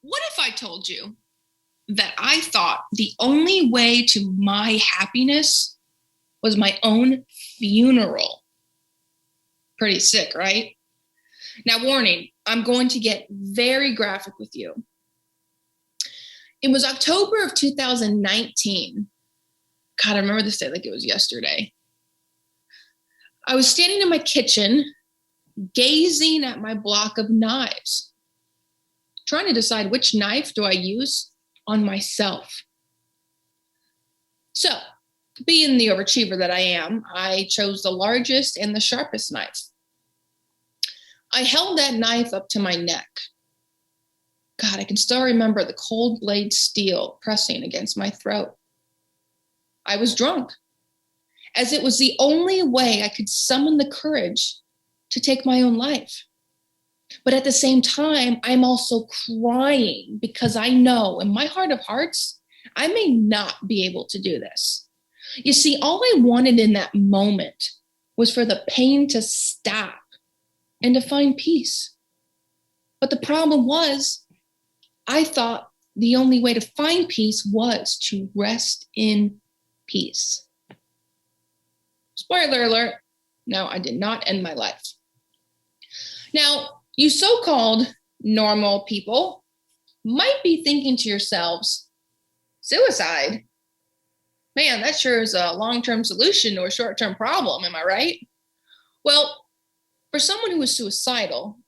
What if I told you that I thought the only way to my happiness was my own funeral? Pretty sick, right? Now, warning, I'm going to get very graphic with you. It was October of 2019. God, I remember this day like it was yesterday. I was standing in my kitchen, gazing at my block of knives, trying to decide which knife do I use on myself. So, being the overachiever that I am, I chose the largest and the sharpest knife. I held that knife up to my neck. God, I can still remember the cold blade steel pressing against my throat. I was drunk, as it was the only way I could summon the courage to take my own life. But at the same time, I'm also crying because I know in my heart of hearts, I may not be able to do this. You see, all I wanted in that moment was for the pain to stop and to find peace. But the problem was, I thought the only way to find peace was to rest in peace. Spoiler alert, no, I did not end my life. Now, you so-called normal people might be thinking to yourselves, suicide? Man, that sure is a long-term solution to a short-term problem, am I right? Well, for someone who is suicidal,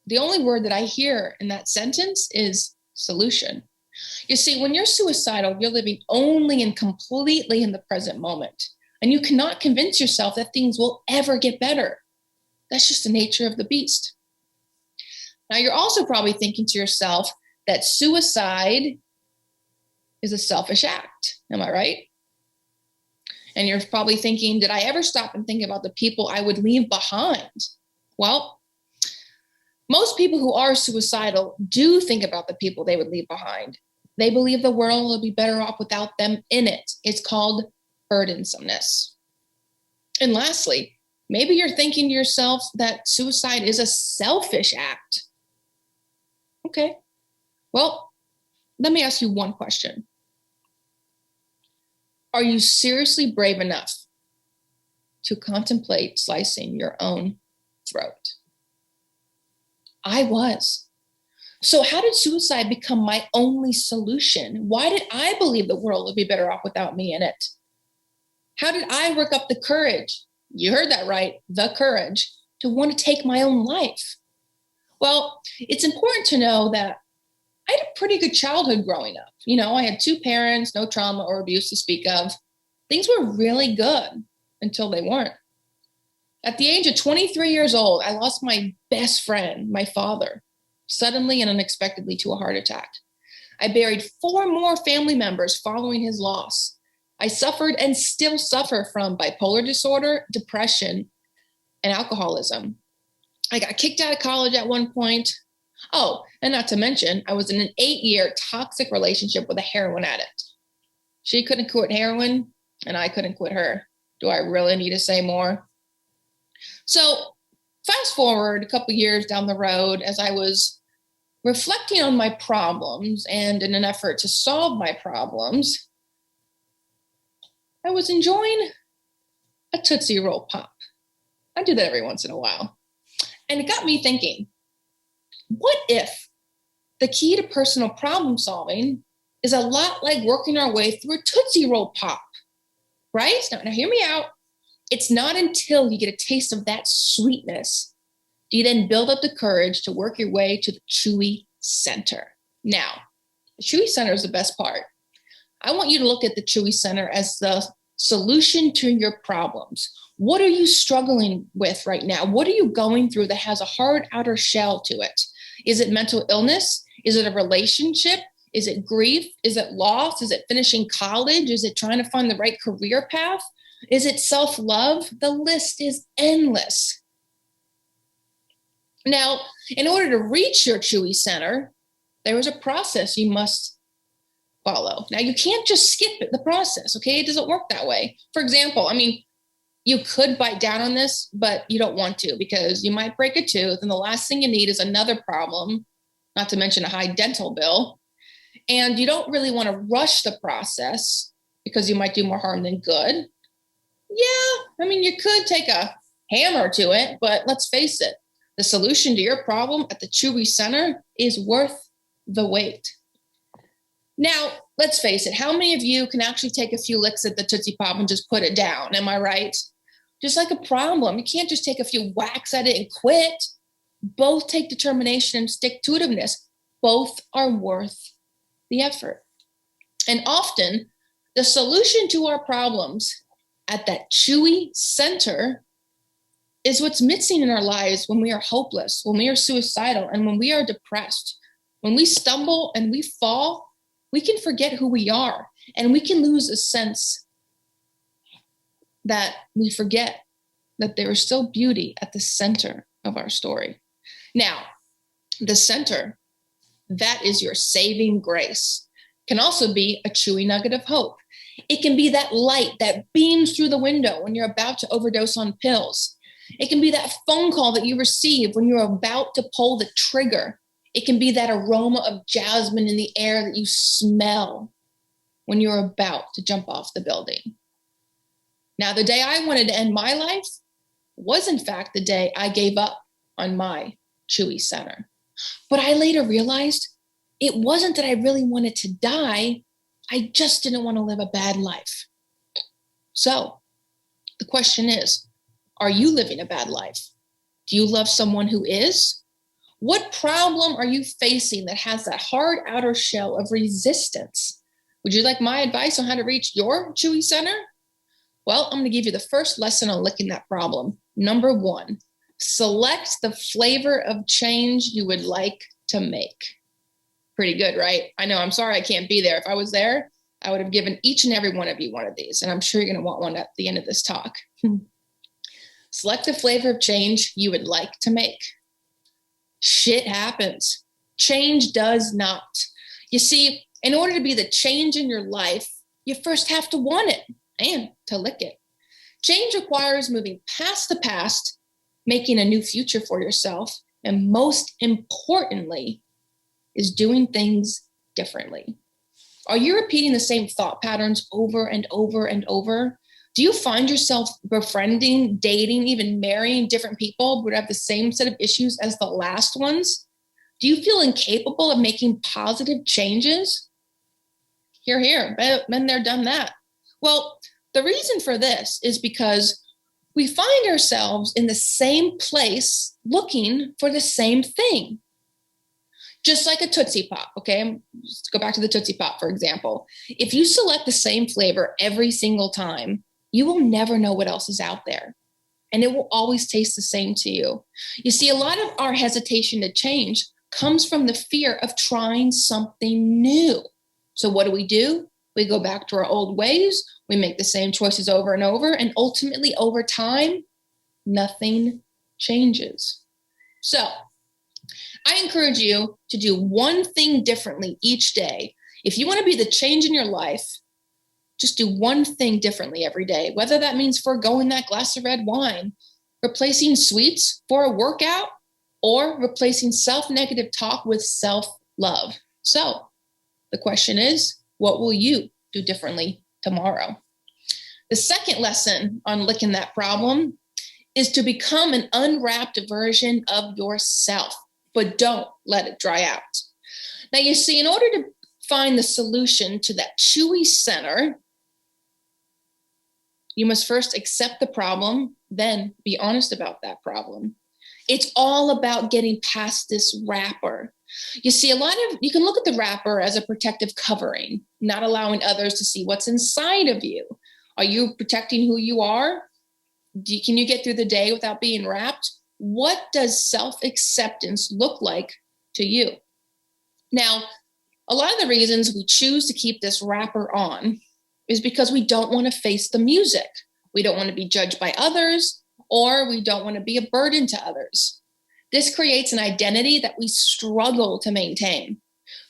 the only word that I hear in that sentence is solution. You see, when you're suicidal, you're living only and completely in the present moment, and you cannot convince yourself that things will ever get better. That's just the nature of the beast. Now, you're also probably thinking to yourself that suicide is a selfish act. Am I right? And you're probably thinking, did I ever stop and think about the people I would leave behind? Well, most people who are suicidal do think about the people they would leave behind. They believe the world will be better off without them in it. It's called burdensomeness. And lastly, maybe you're thinking to yourself that suicide is a selfish act. Okay, well, let me ask you one question. Are you seriously brave enough to contemplate slicing your own throat? I was. So how did suicide become my only solution? Why did I believe the world would be better off without me in it? How did I work up the courage? You heard that right, the courage to want to take my own life. Well, it's important to know that I had a pretty good childhood growing up. You know, I had two parents, no trauma or abuse to speak of. Things were really good until they weren't. At the age of 23 years old, I lost my best friend, my father, suddenly and unexpectedly to a heart attack. I buried 4 more family members following his loss. I suffered and still suffer from bipolar disorder, depression, and alcoholism. I got kicked out of college at one point. Oh, and not to mention, I was in an 8-year toxic relationship with a heroin addict. She couldn't quit heroin, and I couldn't quit her. Do I really need to say more? So fast forward a couple years down the road, as I was reflecting on my problems and in an effort to solve my problems, I was enjoying a Tootsie Roll Pop. I do that every once in a while. And it got me thinking, what if the key to personal problem solving is a lot like working our way through a Tootsie Roll Pop, right? Now hear me out. It's not until you get a taste of that sweetness do you then build up the courage to work your way to the Chewy center. Now, the Chewy center is the best part. I want you to look at the Chewy center as the solution to your problems. What are you struggling with right now? What are you going through that has a hard outer shell to it? Is it mental illness? Is it a relationship? Is it grief? Is it loss? Is it finishing college? Is it trying to find the right career path? Is it self-love? The list is endless. Now, in order to reach your Chewy center, there is a process you must follow. Now, you can't just skip the process, okay? It doesn't work that way. For example, you could bite down on this, but you don't want to because you might break a tooth, and the last thing you need is another problem not to mention a high dental bill. And you don't really want to rush the process because you might do more harm than good. Yeah, I mean, you could take a hammer to it, but let's face it, the solution to your problem at the Chewy Center is worth the wait. Now, let's face it, how many of you can actually take a few licks at the Tootsie Pop and just put it down? Am I right? Just like a problem, you can't just take a few whacks at it and quit. Both take determination and stick-to-itiveness. Both are worth the effort. And often, the solution to our problems at that Chewy Center is what's missing in our lives when we are hopeless, when we are suicidal, and when we are depressed. When we stumble and we fall, we can forget who we are, and we can lose a sense that we forget that there is still beauty at the center of our story. Now, the center, that is your saving grace, can also be a chewy nugget of hope. It can be that light that beams through the window when you're about to overdose on pills. It can be that phone call that you receive when you're about to pull the trigger. It can be that aroma of jasmine in the air that you smell when you're about to jump off the building. Now, the day I wanted to end my life was, in fact, the day I gave up on my Chewy Center. But I later realized it wasn't that I really wanted to die. I just didn't want to live a bad life. So the question is, are you living a bad life? Do you love someone who is? What problem are you facing that has that hard outer shell of resistance? Would you like my advice on how to reach your Chewy Center? Well, I'm going to give you the first lesson on licking that problem. Number 1, select the flavor of change you would like to make. Pretty good, right? I know, I'm sorry I can't be there. If I was there, I would have given each and every one of you one of these, and I'm sure you're going to want one at the end of this talk. Select the flavor of change you would like to make. Shit happens. Change does not. You see, in order to be the change in your life, you first have to want it and to lick it. Change requires moving past the past, making a new future for yourself, and most importantly, is doing things differently. Are you repeating the same thought patterns over and over and over? Do you find yourself befriending, dating, even marrying different people who have the same set of issues as the last ones? Do you feel incapable of making positive changes? Hear, hear. Been there, done that. Well, the reason for this is because we find ourselves in the same place looking for the same thing. Just like a Tootsie Pop, okay? Let's go back to the Tootsie Pop, for example. If you select the same flavor every single time, you will never know what else is out there. And it will always taste the same to you. You see, a lot of our hesitation to change comes from the fear of trying something new. So what do? We go back to our old ways. We make the same choices over and over. And ultimately, over time, nothing changes. So I encourage you to do one thing differently each day. If you want to be the change in your life, just do one thing differently every day, whether that means foregoing that glass of red wine, replacing sweets for a workout, or replacing self-negative talk with self-love. So the question is, what will you do differently tomorrow? The second lesson on licking that problem is to become an unwrapped version of yourself, but don't let it dry out. Now, you see, in order to find the solution to that Chewy Center, you must first accept the problem, then be honest about that problem. It's all about getting past this wrapper. You see, you can look at the wrapper as a protective covering, not allowing others to see what's inside of you. Are you protecting who you are? Can you get through the day without being wrapped? What does self-acceptance look like to you? Now, a lot of the reasons we choose to keep this wrapper on is because we don't want to face the music. We don't want to be judged by others, or we don't want to be a burden to others. This creates an identity that we struggle to maintain.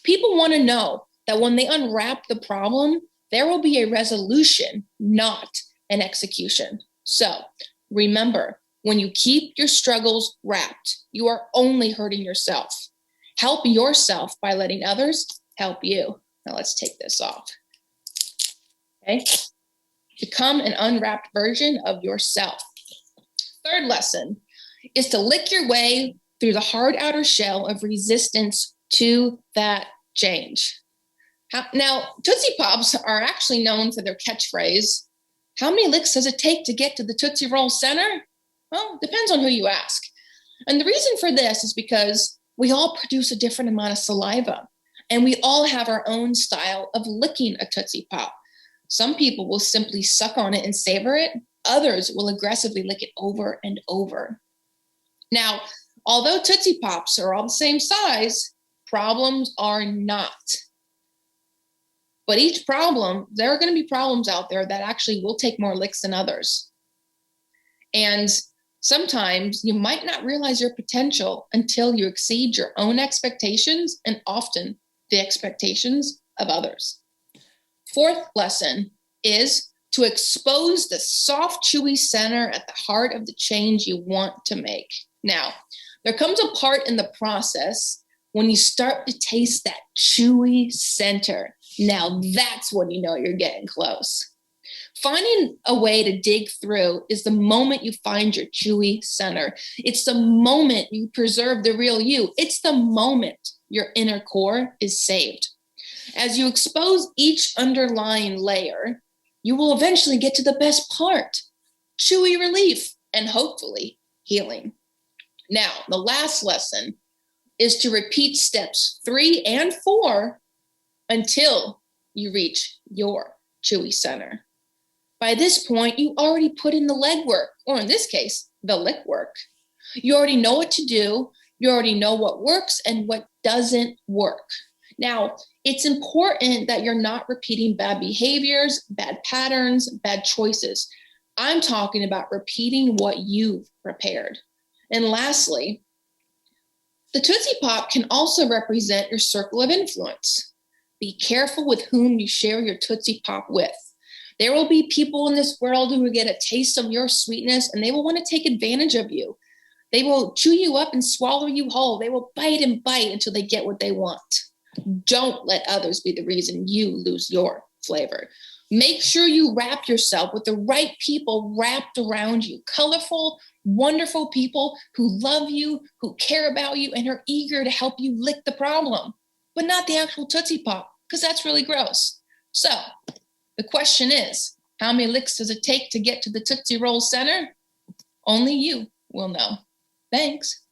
People want to know that when they unwrap the problem, there will be a resolution, not an execution. So remember, when you keep your struggles wrapped, you are only hurting yourself. Help yourself by letting others help you. Now let's take this off. Okay. Become an unwrapped version of yourself. Third lesson is to lick your way through the hard outer shell of resistance to that change. Now, Tootsie Pops are actually known for their catchphrase, how many licks does it take to get to the Tootsie Roll center? Well, depends on who you ask. And the reason for this is because we all produce a different amount of saliva, and we all have our own style of licking a Tootsie Pop. Some people will simply suck on it and savor it. Others will aggressively lick it over and over. Now, although Tootsie Pops are all the same size, problems are not. But each problem, there are going to be problems out there that actually will take more licks than others. And sometimes you might not realize your potential until you exceed your own expectations and often the expectations of others. Fourth lesson is to expose the soft, chewy center at the heart of the change you want to make. Now, there comes a part in the process when you start to taste that chewy center. Now that's when you know you're getting close. Finding a way to dig through is the moment you find your chewy center. It's the moment you preserve the real you. It's the moment your inner core is saved. As you expose each underlying layer, you will eventually get to the best part, chewy relief, and hopefully healing. Now, the last lesson is to repeat steps 3 and 4 until you reach your chewy center. By this point, you already put in the legwork, or in this case, the lick work. You already know what to do. You already know what works and what doesn't work. Now, it's important that you're not repeating bad behaviors, bad patterns, bad choices. I'm talking about repeating what you've prepared. And lastly, the Tootsie Pop can also represent your circle of influence. Be careful with whom you share your Tootsie Pop with. There will be people in this world who will get a taste of your sweetness and they will want to take advantage of you. They will chew you up and swallow you whole. They will bite and bite until they get what they want. Don't let others be the reason you lose your flavor. Make sure you wrap yourself with the right people wrapped around you. Colorful, wonderful people who love you, who care about you, and are eager to help you lick the problem, but not the actual Tootsie Pop, because that's really gross. So the question is, how many licks does it take to get to the Tootsie Roll center? Only you will know. Thanks.